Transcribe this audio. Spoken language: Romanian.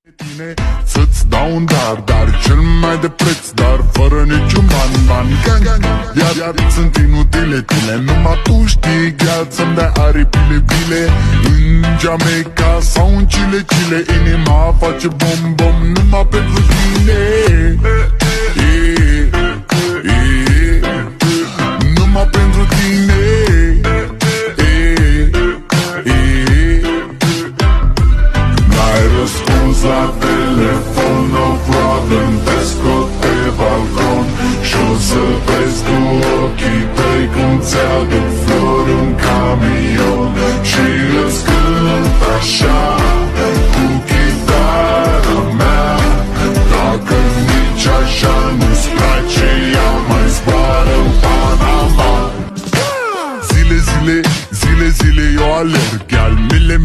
Tine să-ți dau un dar cel mai de preț, dar fără niciun ban. Iar sunt inutile tine, numai tu știi, gheață să-mi dai aripile bile. În Jamaica sau în Chile, inima face bom numai pentru tine. Numai pentru tine. N-ai răspuns la telefon, no problem, te scot pe balcon și-o să vezi cu ochii tăi cum ți-aduc flori în camion și îți cânt așa cu chitara mea. Dacă nici așa nu-ți place, ea mai zboară în Panama. Zile eu alerg, iar mile